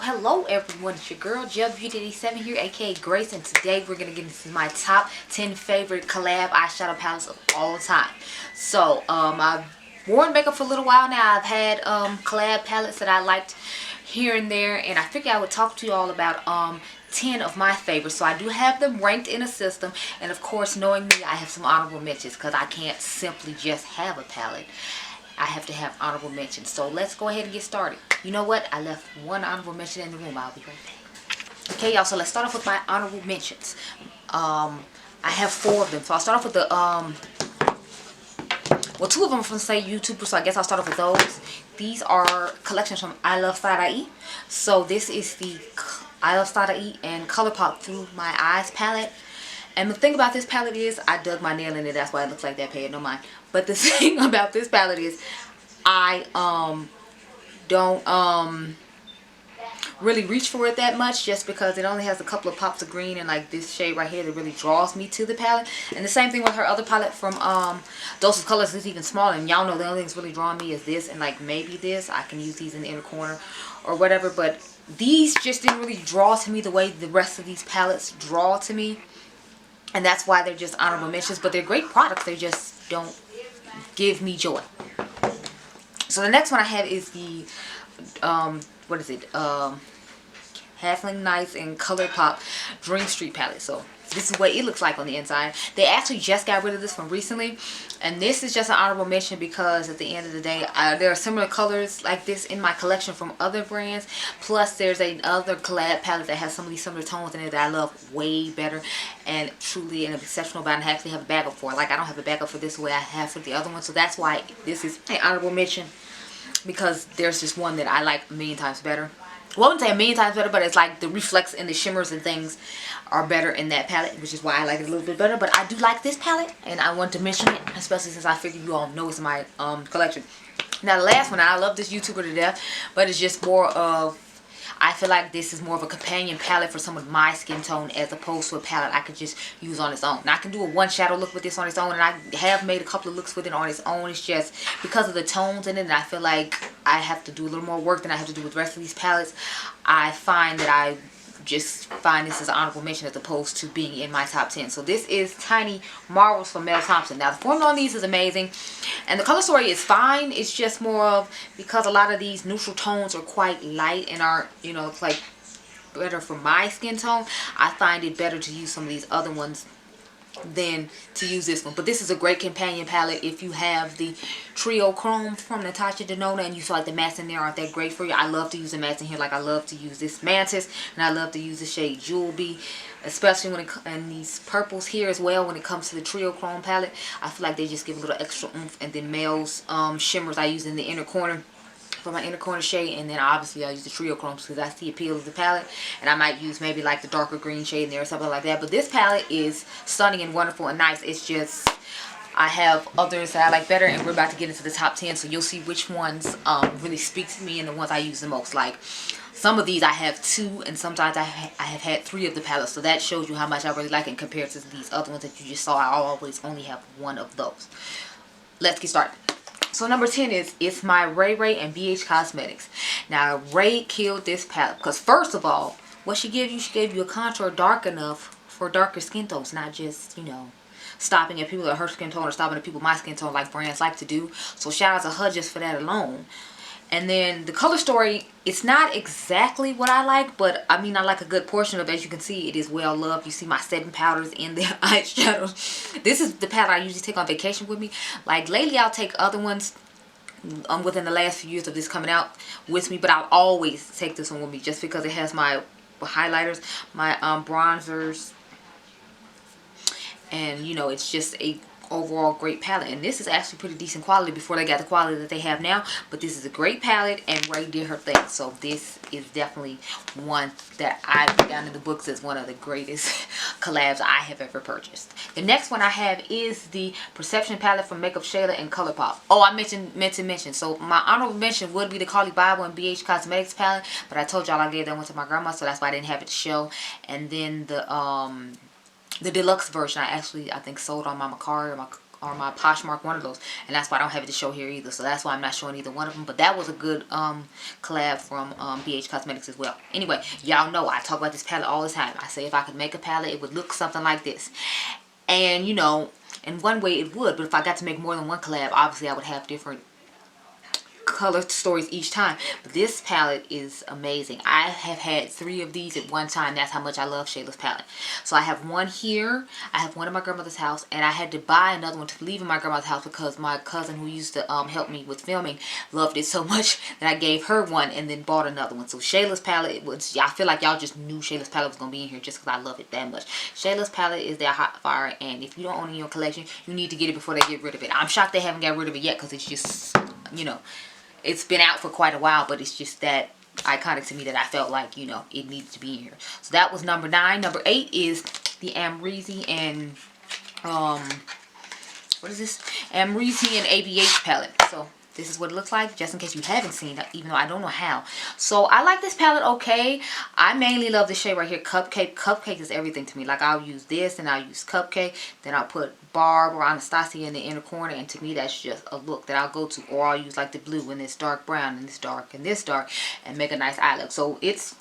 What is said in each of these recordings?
Hello everyone, it's your girl Beauty7 here, aka Grace, and today we're gonna get into my top 10 favorite collab eyeshadow palettes of all time. So I've worn makeup for a little while now. I've had collab palettes that I liked here and there, and I figured I would talk to you all about 10 of my favorites. So I do have them ranked in a system, and of course, knowing me, I have some honorable mentions because I can't simply just have a palette. I have to have honorable mentions. So let's go ahead and get started. You know what? I left one honorable mention in the room. I'll be right back. Okay, y'all. So let's start off with my honorable mentions. I have 4 of them. So I'll start off with the well, 2 of them are from the same YouTuber, so I guess I'll start off with those. These are collections from I Love Side-Eye. So this is the I Love Side-Eye and Colourpop Through My Eyes palette. And the thing about this palette is, I dug my nail in it. That's why it looks like that. Pay it no mind. But the thing about this palette is, I don't really reach for it that much, just because it only has a couple of pops of green and like this shade right here that really draws me to the palette. And the same thing with her other palette from Dose of Colors. It's even smaller, and y'all know the only thing that's really drawing me is this and like maybe this. I can use these in the inner corner or whatever, but these just didn't really draw to me the way the rest of these palettes draw to me. And that's why they're just honorable mentions. But they're great products. They just don't give me joy. So the next one I have is the, what is it? Halfling Nights and Colourpop Dream Street palette. So this is what it looks like on the inside. They actually just got rid of this from recently. And this is just an honorable mention because at the end of the day, there are similar colors like this in my collection from other brands. Plus, there's another collab palette that has some of these similar tones in it that I love way better. And truly an exceptional about, and I actually have a backup for. Like, I don't have a backup for this the way I have for the other one. So that's why this is an honorable mention. Because there's just one that I like a million times better. Well, I wouldn't say a million times better, but it's like the reflex and the shimmers and things are better in that palette, which is why I like it a little bit better. But I do like this palette, and I want to mention it, especially since I figured you all know it's in my collection. Now, the last one, I love this YouTuber to death, but it's just more of, I feel like this is more of a companion palette for someone with my skin tone as opposed to a palette I could just use on its own. Now, I can do a one shadow look with this on its own, and I have made a couple of looks with it on its own. It's just because of the tones in it, and I feel like I have to do a little more work than I have to do with the rest of these palettes. I find that I just find this as an honorable mention as opposed to being in my top 10. So this is Tiny Marvels from Mel Thompson. Now, the formula on these is amazing, and the color story is fine. It's just more of, because a lot of these neutral tones are quite light and are, you know, it's like better for my skin tone, I find it better to use some of these other ones than to use this one. But this is a great companion palette if you have the Trio Chrome from Natasha Denona and you feel like the mattes in there aren't that great for you. I love to use the mattes in here. Like, I love to use this Mantis, and I love to use the shade Jewel Bee, especially when and these purples here as well. When it comes to the Trio Chrome palette, I feel like they just give a little extra oomph. And then Mel's shimmers I use in the inner corner for my inner corner shade, and then obviously I use the Trio Chromes because that's the appeal of the palette. And I might use maybe like the darker green shade in there or something like that. But this palette is stunning and wonderful and nice. It's just, I have others that I like better, and we're about to get into the top 10, so you'll see which ones really speak to me and the ones I use the most. Like, some of these I have 2, and sometimes I have had 3 of the palettes, so that shows you how much I really like it compared to these other ones that you just saw. I always only have 1 of those. Let's get started. So number 10 is It's My Ray Ray and BH Cosmetics. Now, Ray killed this palette because, first of all, what she gave you a contour dark enough for darker skin tones, not just, you know, stopping at people at her skin tone or stopping at people my skin tone like brands like to do. So shout out to her just for that alone. And then the color story, it's not exactly what I like, but I mean, I like a good portion of it. As you can see, it is well loved. You see my setting powders in the eyeshadows. This is the palette I usually take on vacation with me. Like, lately I'll take other ones within the last few years of this coming out with me, but I'll always take this one with me just because it has my highlighters, my bronzers, and you know, it's just a overall great palette. And this is actually pretty decent quality before they got the quality that they have now, but this is a great palette, and Ray did her thing. So this is definitely one that I put down in the books as one of the greatest collabs I have ever purchased. The next one I have is the Perception palette from Makeup Shayla and Colourpop. Oh, I meant to mention, so my honorable mention would be the Carly Bible and BH Cosmetics palette, but I told y'all I gave that one to my grandma, so that's why I didn't have it to show. And then the deluxe version I think sold on my card, or my Poshmark, one of those. And that's why I don't have it to show here either. So that's why I'm not showing either one of them. But that was a good collab from BH Cosmetics as well. Anyway, y'all know I talk about this palette all the time. I say if I could make a palette, it would look something like this. And, you know, in one way it would. But if I got to make more than one collab, obviously I would have different color stories each time. But this palette is amazing. I have had 3 of these at one time. That's how much I love Shayla's palette. So I have one here, I have one at my grandmother's house, and I had to buy another one to leave in my grandmother's house because my cousin who used to help me with filming loved it so much that I gave her one and then bought another one. So Shayla's palette was, I feel like y'all just knew Shayla's palette was going to be in here just because I love it that much. Shayla's palette is their hot fire, and if you don't own it in your collection, you need to get it before they get rid of it. I'm shocked they haven't got rid of it yet because it's just, you know, it's been out for quite a while, but it's just that iconic to me that I felt like, you know, it needed to be in here. So that was number 9. Number 8 is the Amrezy and, what is this? Amrezy and ABH palette. So this is what it looks like, just in case you haven't seen it, even though I don't know how. So I like this palette okay. I mainly love this shade right here, Cupcake. Cupcake is everything to me. Like, I'll use this, and I'll use Cupcake. Then I'll put Barb or Anastasia in the inner corner, and to me that's just a look that I'll go to. Or I'll use like the blue and this dark brown and this dark and this dark and make a nice eye look. So it's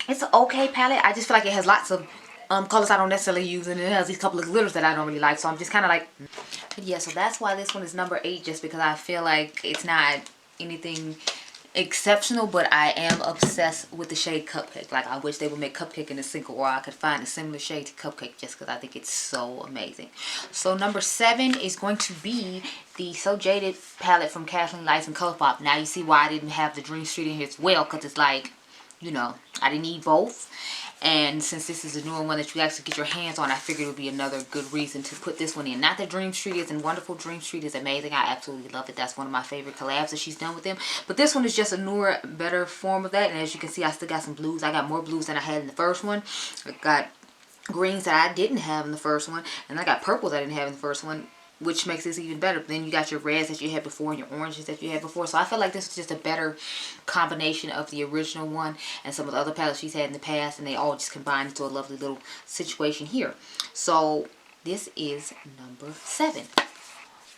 an okay palette. I just feel like it has lots of colors I don't necessarily use, and it has these couple of glitters that I don't really like. So I'm just kind of like, but yeah, so that's why this one is number 8, just because I feel like it's not anything exceptional, but I am obsessed with the shade Cupcake. Like, I wish they would make Cupcake in a single, or I could find a similar shade to Cupcake, just because I think it's so amazing. So number 7 is going to be the So Jaded palette from Kathleen Lights and Colourpop. Now you see why I didn't have the Dream Street in here as well, because it's like, you know, I didn't need both. And since this is a newer one that you actually get your hands on, I figured it would be another good reason to put this one in. Not that Dream Street isn't wonderful. Dream Street is amazing. I absolutely love it. That's one of my favorite collabs that she's done with them. But this one is just a newer, better form of that. And as you can see, I still got some blues. I got more blues than I had in the first one. I got greens that I didn't have in the first one. And I got purples I didn't have in the first one, which makes this even better. But then you got your reds that you had before and your oranges that you had before. So I feel like this is just a better combination of the original one and some of the other palettes she's had in the past, and they all just combine into a lovely little situation here. So this is number 7.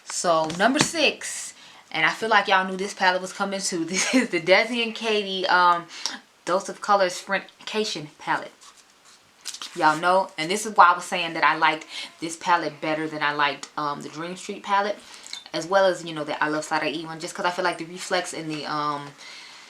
So number 6, and I feel like y'all knew this palette was coming too. This is the Desi and Katie Dose of Colors Friendcation palette. Y'all know, and this is why I was saying that I liked this palette better than I liked the Dream Street palette, as well as, you know, the I Love Side E one, just because I feel like the reflex and the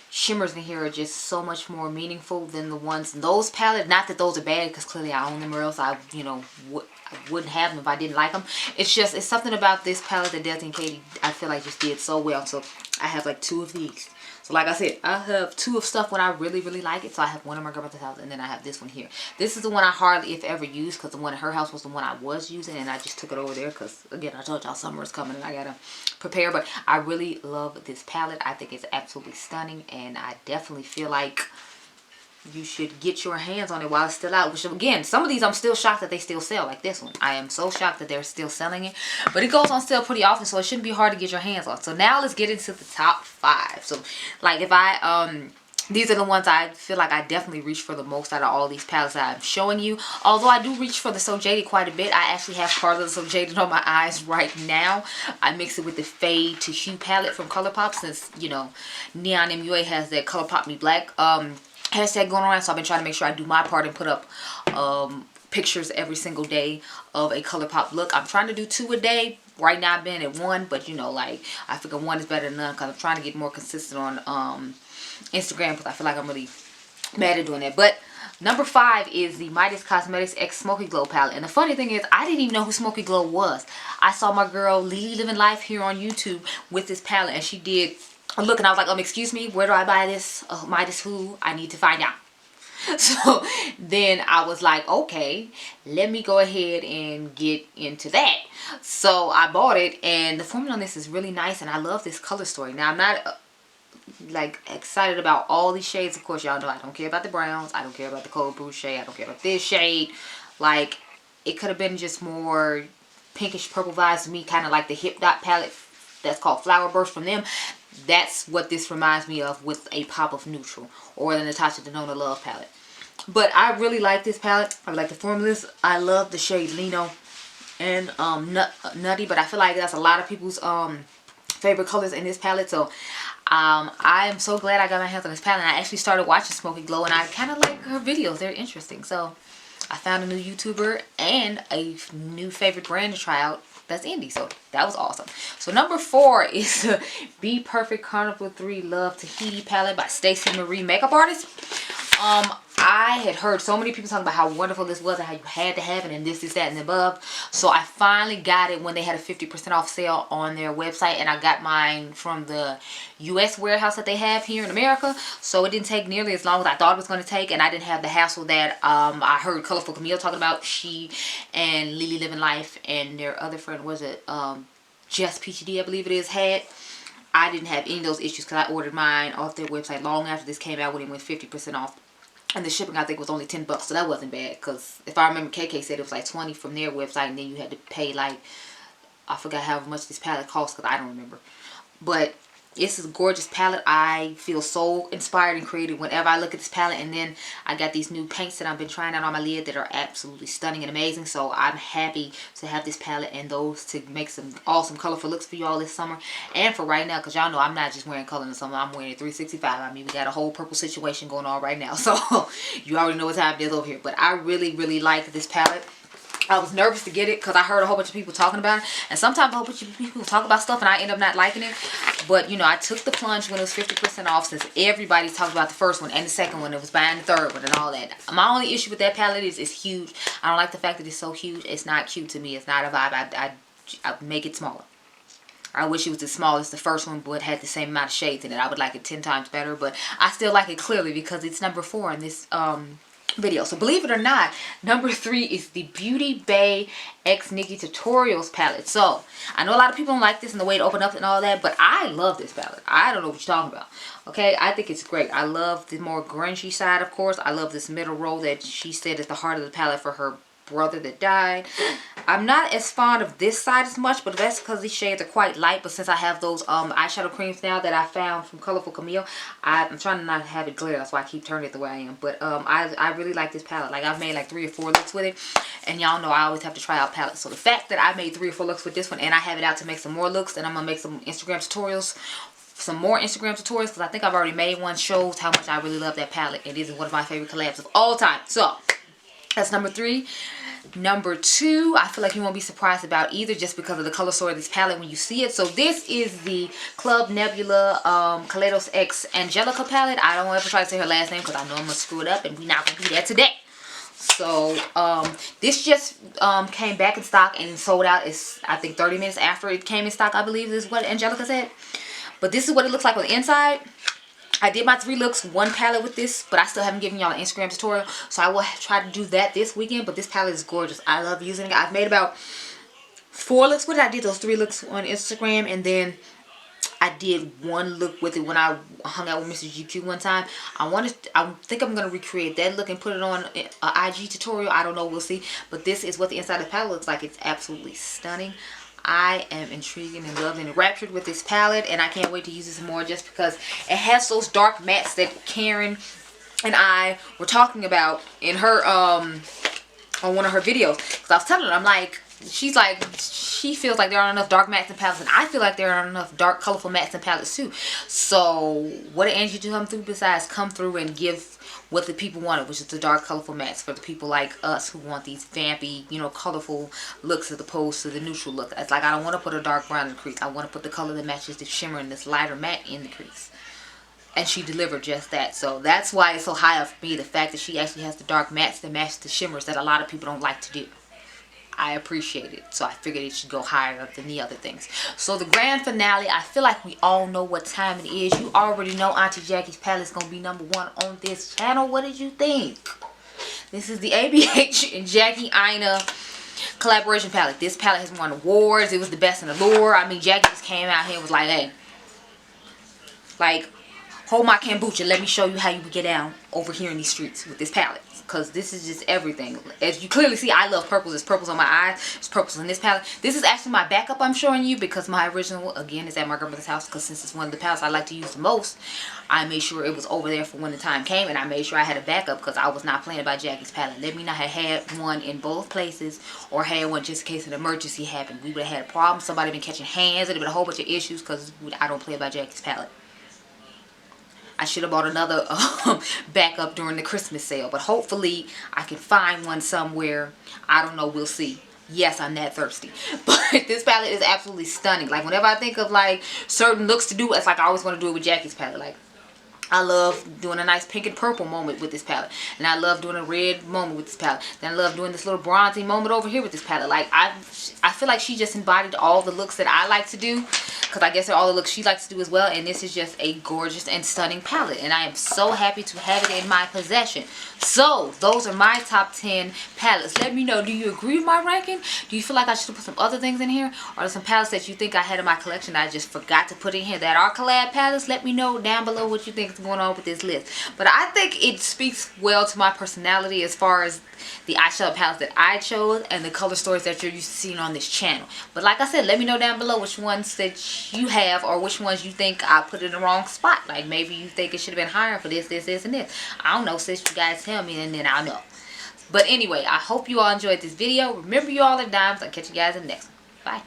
shimmers in here are just so much more meaningful than the ones in those palettes. Not that those are bad, because clearly I own them, or else I, you know, I wouldn't have them if I didn't like them. It's just, it's something about this palette that Desi and Katie, I feel like, just did so well. So I have like 2 of these. So like I said, I have 2 of stuff when I really, really like it. So I have one in my grandmother's house, and then I have this one here. This is the one I hardly, if ever, use, because the one at her house was the one I was using, and I just took it over there because, again, I told y'all summer is coming and I gotta prepare. But I really love this palette. I think it's absolutely stunning, and I definitely feel like you should get your hands on it while it's still out. Which, again, some of these I'm still shocked that they still sell, like this one. I am so shocked that they're still selling it, but it goes on sale pretty often, so it shouldn't be hard to get your hands on. So now let's get into the top 5. So like, if I these are the ones I feel like I definitely reach for the most out of all these palettes that I'm showing you. Although I do reach for the So Jaded quite a bit. I actually have part of the So Jaded on my eyes right now. I mix it with the Fade to Hue palette from Colourpop, since, you know, Neon MUA has that Colourpop Me Black hashtag going around. So I've been trying to make sure I do my part and put up pictures every single day of a Colourpop look. I'm trying to do 2 a day. Right now I've been at 1, but, you know, like, I figure 1 is better than none, because I'm trying to get more consistent on Instagram, because I feel like I'm really bad at doing that. But number 5 is the Mented Cosmetics X Smoky Glow palette. And the funny thing is, I didn't even know who Smoky Glow was. I saw my girl Lily Living Life here on YouTube with this palette, and she did a look, and I was like, excuse me, where do I buy this? Midas who? I need to find out. So then I was like, okay, let me go ahead and get into that. So I bought it, and the formula on this is really nice, and I love this color story. Now, I'm not like excited about all these shades. Of course, y'all know I don't care about the browns. I don't care about the cold brew shade. I don't care about this shade. Like, it could have been just more pinkish purple vibes to me, kind of like the Hip Dot palette that's called Flower Burst from them. That's what this reminds me of, with a pop of neutral, or the Natasha Denona Love palette. But I really like this palette. I like the formulas. I love the shade Lino. and nutty, but I feel like that's a lot of people's favorite colors in this palette. So I am so glad I got my hands on this palette. And I actually started watching Smoky Glow, and I kind of like her videos. They're interesting. So I found a new YouTuber and a new favorite brand to try out. That's indie, so that was awesome. So number 4 is the Be Perfect Carnival 3 Love Tahiti palette by Stacey Marie, makeup artist. I had heard so many people talking about how wonderful this was and how you had to have it and this, that, and the above. So I finally got it when they had a 50% off sale on their website, and I got mine from the US warehouse that they have here in America. So it didn't take nearly as long as I thought it was going to take, and I didn't have the hassle that I heard Colorful Camille talking about. She and Lily Living Life and their other friend, was it Just Peachy D, I believe it is, had. I didn't have any of those issues because I ordered mine off their website long after this came out, when it went 50% off. And the shipping, I think, was only $10, so that wasn't bad. Because if I remember, KK said it was like $20 from their website, and then you had to pay, like, I forgot how much this palette cost, because I don't remember. But this is a gorgeous palette. I feel so inspired and creative whenever I look at this palette. And then I got these new paints that I've been trying out on my lid that are absolutely stunning and amazing. So I'm happy to have this palette and those to make some awesome colorful looks for you all this summer. And for right now, because y'all know I'm not just wearing color in the summer. I'm wearing it 365. I mean, we got a whole purple situation going on right now. So you already know what time it is over here. But I really, really like this palette. I was nervous to get it because I heard a whole bunch of people talking about it. And sometimes a whole bunch of people talk about stuff and I end up not liking it. But, you know, I took the plunge when it was 50% off, since everybody talked about the first one and the second one. It was buying the third one and all that. My only issue with that palette is it's huge. I don't like the fact that it's so huge. It's not cute to me. It's not a vibe. I make it smaller. I wish it was as small as the first one, but had the same amount of shades in it. I would like it 10 times better. But I still like it clearly because it's number 4 in this video. So believe it or not, number 3 is the Beauty Bay X Nikki Tutorials palette. So I know a lot of people don't like this and the way it opened up and all that, but I love this palette. I don't know what you're talking about. Okay, I think it's great. I love the more grungy side, of course. I love this middle row that she said is the heart of the palette for her brother that died. I'm not as fond of this side as much, but that's because these shades are quite light. But since I have those eyeshadow creams now that I found from Colorful Camille, I'm trying to not have it glare. That's why I keep turning it the way I am. But I really like this palette. Like, I've made like 3 or 4 looks with it, and y'all know I always have to try out palettes. So the fact that I made 3 or 4 looks with this one, and I have it out to make some more looks, and I'm gonna make some Instagram tutorials, some more Instagram tutorials, because I think I've already made one, shows how much I really love that palette. It is one of my favorite collabs of all time. So that's number 3. Number 2, I feel like you won't be surprised about either, just because of the color story of this palette when you see it. So this is the Club Nebula Kaleidos X Angelica palette. I don't ever try to say her last name because I know I'm going to screw it up, and we're not going to do that today. So this just came back in stock and sold out. It's, I think, 30 minutes after it came in stock, I believe is what Angelica said. But this is what it looks like on the inside. I did my 3 looks, 1 palette with this, but I still haven't given y'all an Instagram tutorial, so I will try to do that this weekend. But this palette is gorgeous. I love using it. I've made about 4 looks with it. I did those 3 looks on Instagram, and then I did 1 look with it when I hung out with Mr. GQ one time. I think I'm going to recreate that look and put it on an IG tutorial. I don't know. We'll see. But this is what the inside of the palette looks like. It's absolutely stunning. I am intrigued and loved and enraptured with this palette, and I can't wait to use this more, just because it has those dark mattes that Karen and I were talking about in her on one of her videos. Because I was telling her, I'm like, she's like, she feels like there aren't enough dark mattes and palettes, and I feel like there aren't enough dark colorful mattes and palettes too. So what did Angie do come through besides come through and give what the people wanted, which is the dark colorful mattes for the people like us who want these vampy, you know, colorful looks as opposed to the neutral look. It's like, I don't want to put a dark brown in the crease. I want to put the color that matches the shimmer and this lighter matte in the crease. And she delivered just that. So that's why it's so high up for me, the fact that she actually has the dark mattes that match the shimmers that a lot of people don't like to do. I appreciate it, so I figured it should go higher up than the other things. So the grand finale, I feel like we all know what time it is. You already know Auntie Jackie's palette is going to be number 1 on this channel. What did you think? This is the ABH and Jackie Aina collaboration palette. This palette has won awards. It was the best in the lure. I mean, Jackie just came out here and was like, hey, like, hold my kombucha. Let me show you how you would get down over here in these streets with this palette. Because this is just everything. As you clearly see, I love purples. There's purples on my eyes. There's purples in this palette. This is actually my backup I'm showing you, because my original, again, is at my grandmother's house. Because since it's one of the palettes I like to use the most, I made sure it was over there for when the time came. And I made sure I had a backup, because I was not playing by Jackie's palette. Let me not have had one in both places, or had one just in case an emergency happened. We would have had a problem. Somebody been catching hands. It would have been a whole bunch of issues, because I don't play by Jackie's palette. I should have bought another backup during the Christmas sale. But hopefully I can find one somewhere. I don't know. We'll see. Yes, I'm that thirsty. But this palette is absolutely stunning. Like, whenever I think of, like, certain looks to do, it's like I always want to do it with Jackie's palette. Like, I love doing a nice pink and purple moment with this palette. And I love doing a red moment with this palette. Then I love doing this little bronzy moment over here with this palette. Like, I feel like she just embodied all the looks that I like to do. Because I guess they're all the looks she likes to do as well. And this is just a gorgeous and stunning palette. And I am so happy to have it in my possession. So, those are my top 10 palettes. Let me know, do you agree with my ranking? Do you feel like I should have put some other things in here? Or are there some palettes that you think I had in my collection that I just forgot to put in here that are collab palettes? Let me know down below what you think is going on with this list. But I think it speaks well to my personality as far as the eyeshadow palettes that I chose and the color stories that you're used to seeing on this channel. But like I said, let me know down below which ones that you have, or which ones you think I put in the wrong spot. Like, maybe you think it should have been higher for this, and this. I don't know, sis. You guys tell me, and then I'll know. But anyway, I hope you all enjoyed this video. Remember, you all are dimes. I'll catch you guys in the next one. Bye.